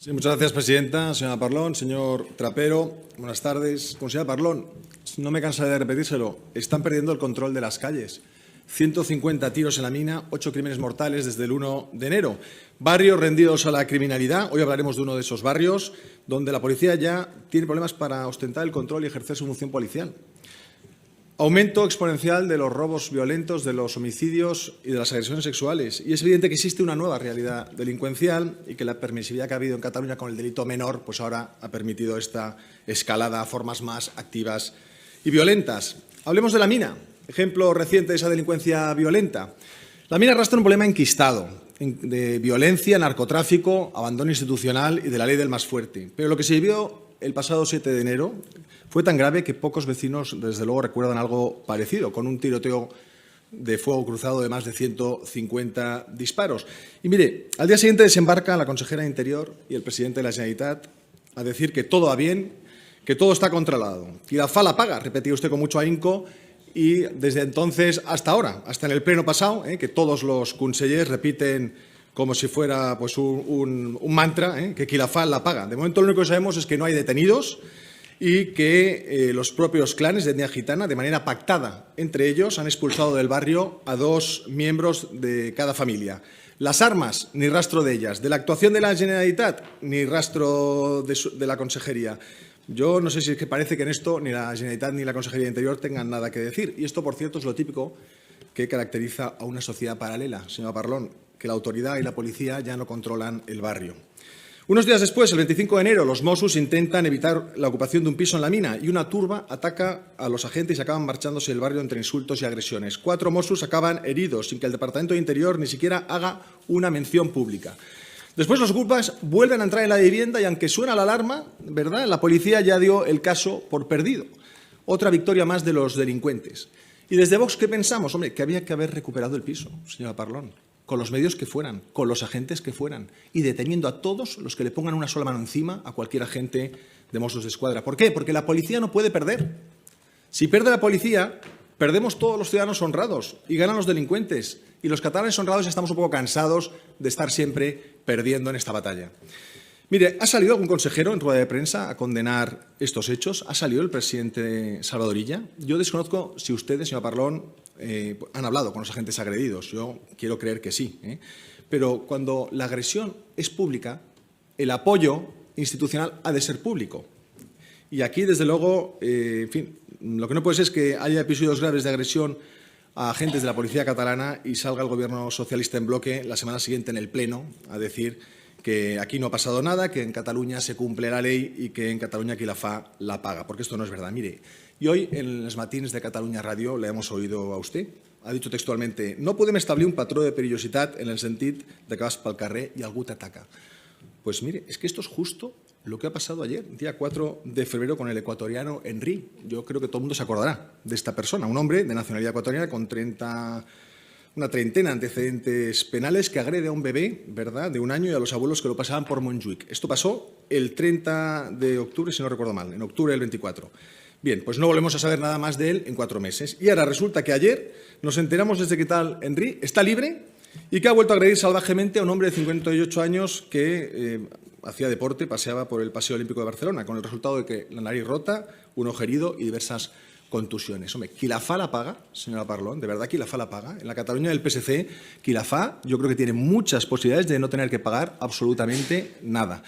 Sí, muchas gracias, presidenta. Señora Parlón, señor Trapero, buenas tardes. Señora Parlón, no me cansaré de repetírselo, están perdiendo el control de las calles. 150 tiros en la mina, 8 crímenes mortales desde el 1 de enero. Barrios rendidos a la criminalidad. Hoy hablaremos de uno de esos barrios donde la policía ya tiene problemas para ostentar el control y ejercer su función policial. Aumento exponencial de los robos violentos, de los homicidios y de las agresiones sexuales. Y es evidente que existe una nueva realidad delincuencial y que la permisividad que ha habido en Cataluña con el delito menor, pues ahora ha permitido esta escalada a formas más activas y violentas. Hablemos de la mina, ejemplo reciente de esa delincuencia violenta. La mina arrastra un problema enquistado de violencia, narcotráfico, abandono institucional y de la ley del más fuerte. Pero lo que se vivió el pasado 7 de enero fue tan grave que pocos vecinos, desde luego, recuerdan algo parecido, con un tiroteo de fuego cruzado de más de 150 disparos. Y mire, al día siguiente desembarca la consejera de Interior y el presidente de la Generalitat a decir que todo va bien, que todo está controlado. Y la fa la paga, repetía usted con mucho ahínco, y desde entonces hasta ahora, hasta en el pleno pasado, que todos los consellers repiten como si fuera pues, un mantra, que qui la fa la paga. De momento lo único que sabemos es que no hay detenidos y que los propios clanes de etnia gitana, de manera pactada entre ellos, han expulsado del barrio a 2 miembros de cada familia. Las armas, ni rastro de ellas. De la actuación de la Generalitat, ni rastro de la Consejería. Yo no sé si es que parece que en esto ni la Generalitat ni la Consejería de Interior tengan nada que decir. Y esto, por cierto, es lo típico que caracteriza a una sociedad paralela, señora Parlón, que la autoridad y la policía ya no controlan el barrio. Unos días después, el 25 de enero, los Mossos intentan evitar la ocupación de un piso en la mina y una turba ataca a los agentes y acaban marchándose del barrio entre insultos y agresiones. 4 Mossos acaban heridos sin que el Departamento de Interior ni siquiera haga una mención pública. Después los ocupas vuelven a entrar en la vivienda y aunque suena la alarma, ¿verdad?, la policía ya dio el caso por perdido. Otra victoria más de los delincuentes. Y desde Vox, ¿qué pensamos? Hombre, que había que haber recuperado el piso, señora Parlón, con los medios que fueran, con los agentes que fueran y deteniendo a todos los que le pongan una sola mano encima a cualquier agente de Mossos d'Esquadra. ¿Por qué? Porque la policía no puede perder. Si pierde la policía, perdemos todos los ciudadanos honrados y ganan los delincuentes. Y los catalanes honrados estamos un poco cansados de estar siempre perdiendo en esta batalla. Mire, ¿ha salido algún consejero en rueda de prensa a condenar estos hechos? ¿Ha salido el presidente Salvador Illa? Yo desconozco si ustedes, señora Parlón, han hablado con los agentes agredidos. Yo quiero creer que sí. Pero cuando la agresión es pública, el apoyo institucional ha de ser público. Y aquí, desde luego, en fin, lo que no puede ser es que haya episodios graves de agresión a agentes de la policía catalana y salga el Gobierno socialista en bloque la semana siguiente en el Pleno a decir que aquí no ha pasado nada, que en Cataluña se cumple la ley y que en Cataluña qui la fa la paga, porque esto no es verdad. Mire, y hoy en los matins de Catalunya Ràdio le hemos oído a usted, ha dicho textualmente «No podem establir un patró de perillositat en el sentit de que vas pel carrer y algú t'ataca». Pues mire, es que esto es justo lo que ha pasado ayer, día 4 de febrero, con el ecuatoriano Henry. Yo creo que todo el mundo se acordará de esta persona, un hombre de nacionalidad ecuatoriana con una treintena de antecedentes penales que agrede a un bebé, ¿verdad?, de 1 año y a los abuelos que lo pasaban por Montjuïc. Esto pasó el 30 de octubre, si no recuerdo mal, en octubre del 24. Bien, pues no volvemos a saber nada más de él en 4 meses. Y ahora resulta que ayer nos enteramos desde que tal Henry está libre y que ha vuelto a agredir salvajemente a un hombre de 58 años que hacía deporte, paseaba por el Paseo Olímpico de Barcelona, con el resultado de que la nariz rota, un ojo herido y diversas contusiones. Hombre, qui la fa la paga, señora Parlón, de verdad qui la fa la paga. En la Cataluña del PSC, qui la fa, yo creo que tiene muchas posibilidades de no tener que pagar absolutamente nada.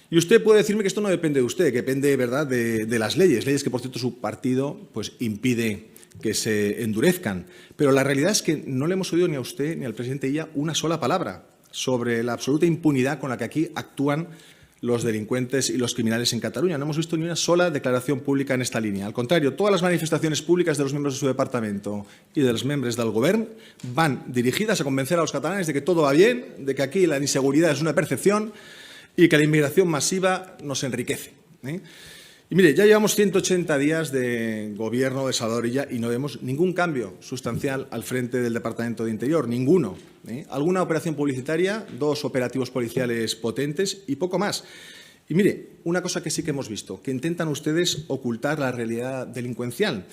Y usted puede decirme que esto no depende de usted, que depende, ¿verdad?, de las leyes que, por cierto, su partido pues, impide que se endurezcan. Pero la realidad es que no le hemos oído ni a usted ni al presidente Illa una sola palabra sobre la absoluta impunidad con la que aquí actúan los delincuentes y los criminales en Cataluña. No hemos visto ni una sola declaración pública en esta línea. Al contrario, todas las manifestaciones públicas de los miembros de su departamento y de los miembros del Govern van dirigidas a convencer a los catalanes de que todo va bien, de que aquí la inseguridad es una percepción y que la inmigración masiva nos enriquece. Y mire, ya llevamos 180 días de gobierno de Salvador Illa y no vemos ningún cambio sustancial al frente del Departamento de Interior, ninguno. Alguna operación publicitaria, 2 operativos policiales potentes y poco más. Y mire, una cosa que sí que hemos visto, que intentan ustedes ocultar la realidad delincuencial.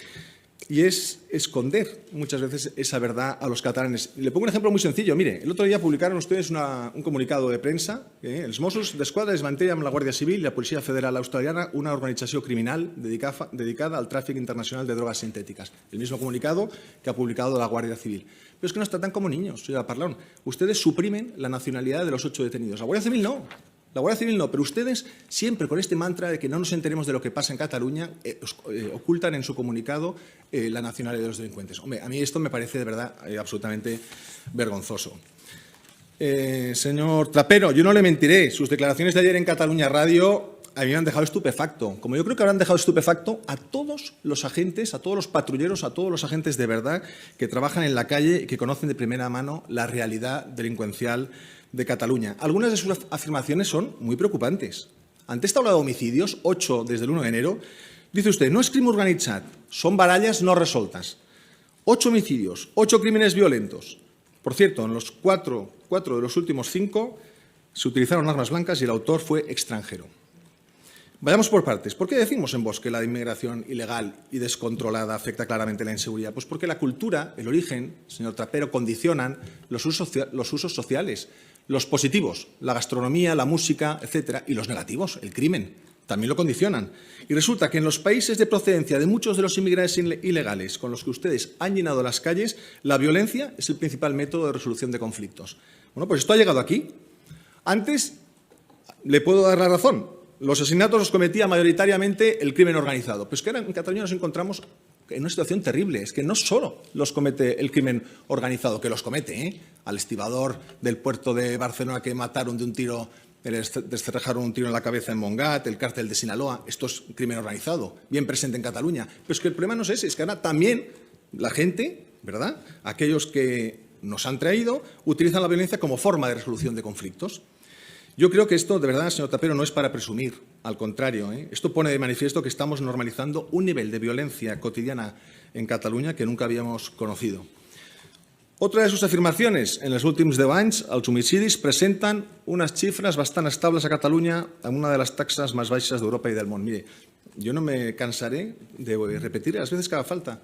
y es esconder muchas veces esa verdad a los catalanes. Le pongo un ejemplo muy sencillo. Mire, el otro día publicaron ustedes un comunicado de prensa que els Mossos d'Esquadra desmantellen amb la Guàrdia Civil i la Policia Federal Australiana una organització criminal dedicada al tráfico internacional de drogas sintéticas. El mismo comunicado que ha publicado la Guardia Civil. Pero es que nos tratan como niños, señora Parlón. Ustedes suprimen la nacionalidad de los 8 detenidos. La Guardia Civil no. La Guardia Civil no, pero ustedes siempre con este mantra de que no nos enteremos de lo que pasa en Cataluña, ocultan en su comunicado la nacionalidad de los delincuentes. Hombre, a mí esto me parece de verdad absolutamente vergonzoso. Señor Trapero, yo no le mentiré. Sus declaraciones de ayer en Cataluña Radio a mí me han dejado estupefacto. Como yo creo que habrán dejado estupefacto a todos los agentes, a todos los patrulleros, a todos los agentes de verdad que trabajan en la calle y que conocen de primera mano la realidad delincuencial de Cataluña. Algunas de sus afirmaciones son muy preocupantes. Ante esta ola de homicidios, 8 desde el 1 de enero, dice usted, no es crimen organitzat, son barallas no resoltas. 8 homicidios, 8 crímenes violentos. Por cierto, en los 4 de los últimos 5 se utilizaron armas blancas y el autor fue extranjero. Vayamos por partes. ¿Por qué decimos en Vox que la inmigración ilegal y descontrolada afecta claramente la inseguridad? Pues porque la cultura, el origen, señor Trapero, condicionan los usos sociales. Los positivos, la gastronomía, la música, etcétera, y los negativos, el crimen, también lo condicionan. Y resulta que en los países de procedencia de muchos de los inmigrantes ilegales con los que ustedes han llenado las calles, la violencia es el principal método de resolución de conflictos. Bueno, pues esto ha llegado aquí. Antes le puedo dar la razón. Los asesinatos los cometía mayoritariamente el crimen organizado. Pero es que ahora en Cataluña nos encontramos en una situación terrible. Es que no solo los comete el crimen organizado, que los comete, al estibador del puerto de Barcelona que mataron de un tiro, descerrajaron un tiro en la cabeza en Montgat, el cártel de Sinaloa. Esto es crimen organizado, bien presente en Cataluña. Pero es que el problema no es ese, es que ahora también la gente, ¿verdad?, aquellos que nos han traído, utilizan la violencia como forma de resolución de conflictos. Yo creo que esto, de verdad, señor Trapero, no es para presumir, al contrario. Esto pone de manifiesto que estamos normalizando un nivel de violencia cotidiana en Cataluña que nunca habíamos conocido. Otra de sus afirmaciones, en els últims 10 anys, els homicidis presenten unes xifres bastant estables a Catalunya amb una de les taxes més baixes d'Europa i del món. Mire, yo no me cansaré de repetir las veces que haga falta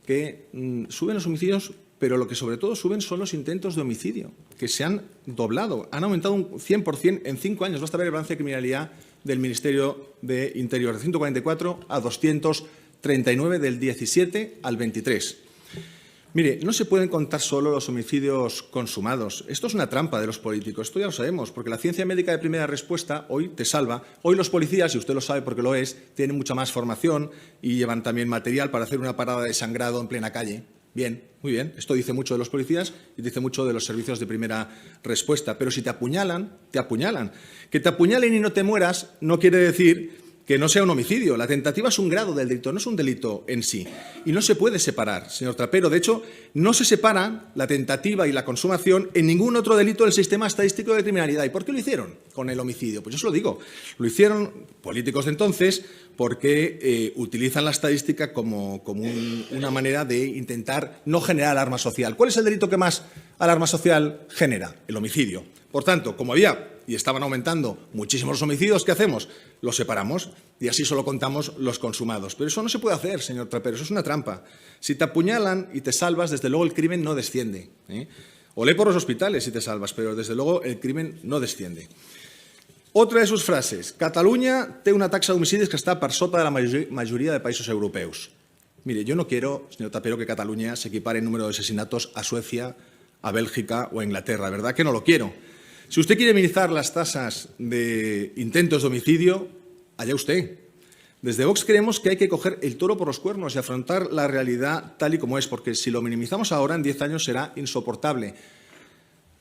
que suben los homicidios, pero lo que sobre todo suben son los intentos de homicidio, que se han doblado, han aumentado un 100% en 5 años. Basta ver el balance de criminalidad del Ministerio de Interior, de 144 a 239 del 17 al 23. Mire, no se pueden contar solo los homicidios consumados. Esto es una trampa de los políticos, esto ya lo sabemos, porque la ciencia médica de primera respuesta hoy te salva. Hoy los policías, y usted lo sabe porque lo es, tienen mucha más formación y llevan también material para hacer una parada de sangrado en plena calle. Bien, muy bien. Esto dice mucho de los policías y dice mucho de los servicios de primera respuesta. Pero si te apuñalan, te apuñalan. Que te apuñalen y no te mueras no quiere decir que no sea un homicidio. La tentativa es un grado del delito, no es un delito en sí. Y no se puede separar, señor Trapero. De hecho, no se separan la tentativa y la consumación en ningún otro delito del sistema estadístico de criminalidad. ¿Y por qué lo hicieron con el homicidio? Pues yo se lo digo. Lo hicieron políticos de entonces porque utilizan la estadística como una manera de intentar no generar alarma social. ¿Cuál es el delito que más alarma social genera? El homicidio. Por tanto, como había y estaban aumentando muchísimos los homicidios, ¿qué hacemos? Los separamos y así solo contamos los consumados. Pero eso no se puede hacer, señor Trapero, eso es una trampa. Si te apuñalan y te salvas, desde luego el crimen no desciende. Olé por los hospitales si te salvas, pero desde luego el crimen no desciende. Otra de sus frases, Catalunya té una taxa d'homicidis que està per sota de la majoria de països europeus. Mire, yo no quiero, señor Trapero, que Cataluña se equipare en número de asesinatos a Suecia, a Bélgica o a Inglaterra, ¿verdad que no lo quiero? Si usted quiere minimizar las tasas de intentos de homicidio, allá usted. Desde Vox creemos que hay que coger el toro por los cuernos y afrontar la realidad tal y como es, porque si lo minimizamos ahora, en 10 años será insoportable.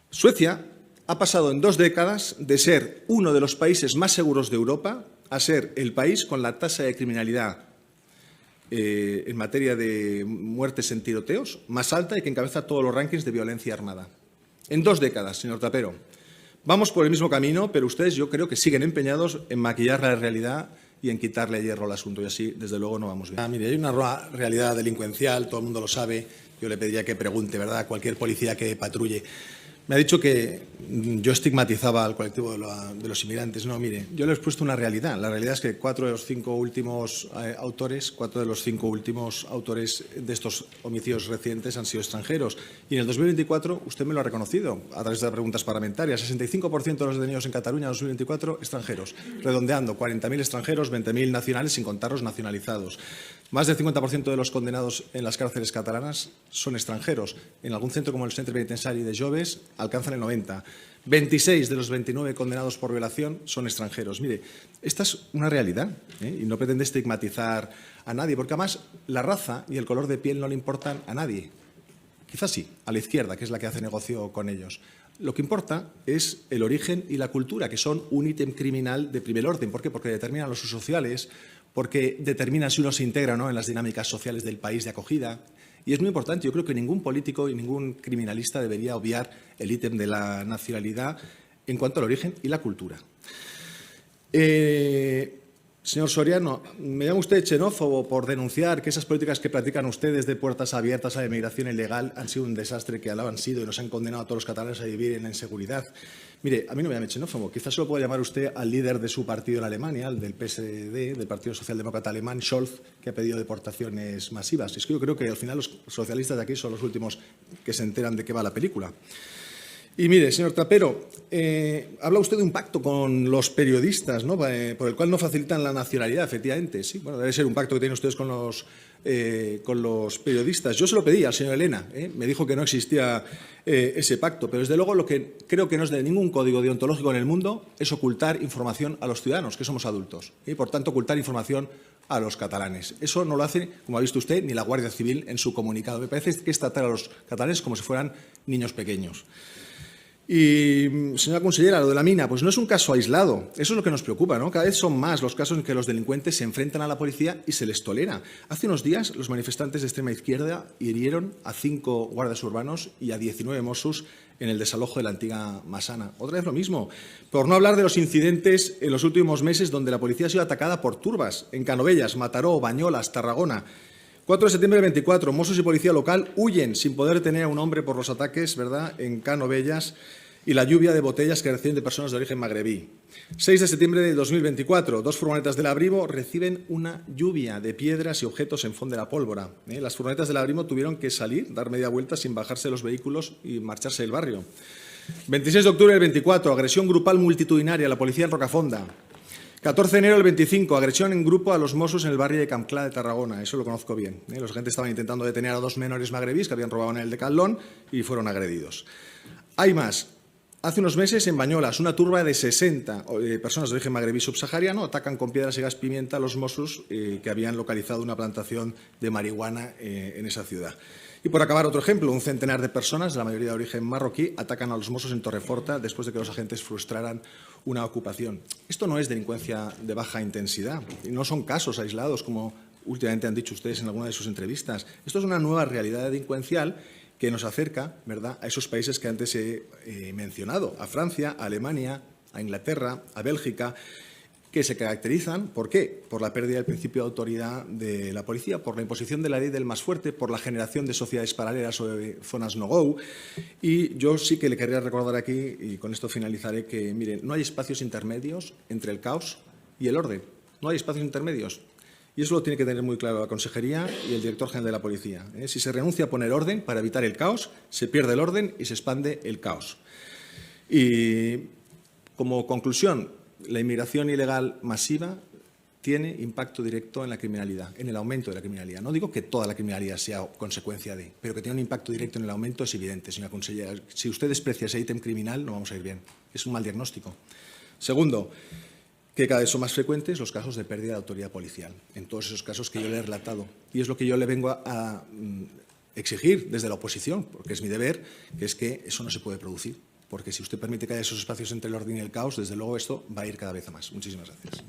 Suecia ha pasado en 2 décadas de ser uno de los países más seguros de Europa a ser el país con la tasa de criminalidad en materia de muertes en tiroteos más alta y que encabeza todos los rankings de violencia armada. En 2 décadas, señor Trapero. Vamos por el mismo camino, pero ustedes yo creo que siguen empeñados en maquillar la realidad y en quitarle hierro al asunto, y así, desde luego, no vamos bien. Mire, hay una realidad delincuencial, todo el mundo lo sabe. Yo le pediría que pregunte, ¿verdad?, a cualquier policía que patrulle. Me ha dicho que yo estigmatizaba al colectivo de los inmigrantes. No, mire, yo le he expuesto una realidad. La realidad es que 4 de los 5 últimos autores de estos homicidios recientes han sido extranjeros. Y en el 2024, usted me lo ha reconocido a través de las preguntas parlamentarias, 65% de los detenidos en Cataluña en 2024 extranjeros. Redondeando, 40.000 extranjeros, 20.000 nacionales, sin contar los nacionalizados. Más del 50% de los condenados en las cárceles catalanas son extranjeros. En algún centro como el Centre Penitenciari de Joves alcanzan el 90%. 26 de los 29 condenados por violación son extranjeros. Mire, esta es una realidad, y no pretende estigmatizar a nadie, porque además la raza y el color de piel no le importan a nadie. Quizás sí, a la izquierda, que es la que hace negocio con ellos. Lo que importa es el origen y la cultura, que son un ítem criminal de primer orden. ¿Por qué? Porque determinan los usos sociales, porque determinan si uno se integra o no en las dinámicas sociales del país de acogida. Y es muy importante. Yo creo que ningún político y ningún criminalista debería obviar el ítem de la nacionalidad en cuanto al origen y la cultura. Señor Soriano, me llama usted xenófobo por denunciar que esas políticas que practican ustedes de puertas abiertas a la inmigración ilegal han sido un desastre, que lo han sido y nos han condenado a todos los catalanes a vivir en la inseguridad. Mire, a mí no me llame xenófobo. Quizás se lo pueda llamar usted al líder de su partido en Alemania, al del PSD, del Partido Socialdemócrata Alemán, Scholz, que ha pedido deportaciones masivas. Es que yo creo que al final los socialistas de aquí son los últimos que se enteran de qué va la película. Y mire, señor Trapero, habla usted de un pacto con los periodistas, ¿no? Por el cual no facilitan la nacionalidad, efectivamente. Sí, bueno, debe ser un pacto que tienen ustedes con los periodistas. Yo se lo pedí al señor Elena, me dijo que no existía ese pacto, pero desde luego lo que creo que no es de ningún código deontológico en el mundo es ocultar información a los ciudadanos, que somos adultos, y por tanto ocultar información a los catalanes. Eso no lo hace, como ha visto usted, ni la Guardia Civil en su comunicado. Me parece que es tratar a los catalanes como si fueran niños pequeños. Y, señora consellera, lo de la mina, pues no es un caso aislado. Eso es lo que nos preocupa, ¿no? Cada vez son más los casos en que los delincuentes se enfrentan a la policía y se les tolera. Hace unos días, los manifestantes de extrema izquierda hirieron a 5 guardias urbanos y a 19 Mossos en el desalojo de la antigua Masana. Otra vez lo mismo. Por no hablar de los incidentes en los últimos meses donde la policía ha sido atacada por turbas, en Canovelles, Mataró, Bañolas, Tarragona. 4 de septiembre del 24, Mossos y policía local huyen sin poder detener a un hombre por los ataques, ¿verdad?, en Canovelles y la lluvia de botellas que reciben de personas de origen magrebí. 6 de septiembre de 2024, 2 furgonetas del Abrivo reciben una lluvia de piedras y objetos en Font de la Pólvora. Las furgonetas del Abrivo tuvieron que salir, dar media vuelta sin bajarse de los vehículos y marcharse del barrio. 26 de octubre del 24, agresión grupal multitudinaria a la policía en Rocafonda. 14 de enero del 25, agresión en grupo a los Mossos en el barrio de Campclà de Tarragona. Eso lo conozco bien. Los agentes estaban intentando detener a 2 menores magrebís que habían robado en el Decathlon y fueron agredidos. Hay más. Hace unos meses, en Bañolas, una turba de 60 personas de origen magrebí subsahariano atacan con piedras y gas pimienta a los Mossos que habían localizado una plantación de marihuana en esa ciudad. Y por acabar, otro ejemplo, un centenar de personas, la mayoría de origen marroquí, atacan a los Mossos en Torreforta después de que los agentes frustraran una ocupación. Esto no es delincuencia de baja intensidad, no son casos aislados como últimamente han dicho ustedes en alguna de sus entrevistas. Esto es una nueva realidad delincuencial que nos acerca, ¿verdad?, a esos países que antes he mencionado, a Francia, a Alemania, a Inglaterra, a Bélgica, que se caracterizan, ¿por qué?, por la pérdida del principio de autoridad de la policía, por la imposición de la ley del más fuerte, por la generación de sociedades paralelas o de zonas no-go. Y yo sí que le querría recordar aquí, y con esto finalizaré, que, miren, no hay espacios intermedios entre el caos y el orden. No hay espacios intermedios. Y eso lo tiene que tener muy claro la Consejería y el Director General de la Policía. Si se renuncia a poner orden para evitar el caos, se pierde el orden y se expande el caos. Y, como conclusión, la inmigración ilegal masiva tiene impacto directo en la criminalidad, en el aumento de la criminalidad. No digo que toda la criminalidad sea consecuencia de, pero que tiene un impacto directo en el aumento es evidente, señora consellera. Si usted desprecia ese ítem criminal, no vamos a ir bien. Es un mal diagnóstico. Segundo, que cada vez son más frecuentes los casos de pérdida de autoridad policial, en todos esos casos que yo le he relatado. Y es lo que yo le vengo a exigir desde la oposición, porque es mi deber, que es que eso no se puede producir. Porque si usted permite que haya esos espacios entre el orden y el caos, desde luego esto va a ir cada vez a más. Muchísimas gracias.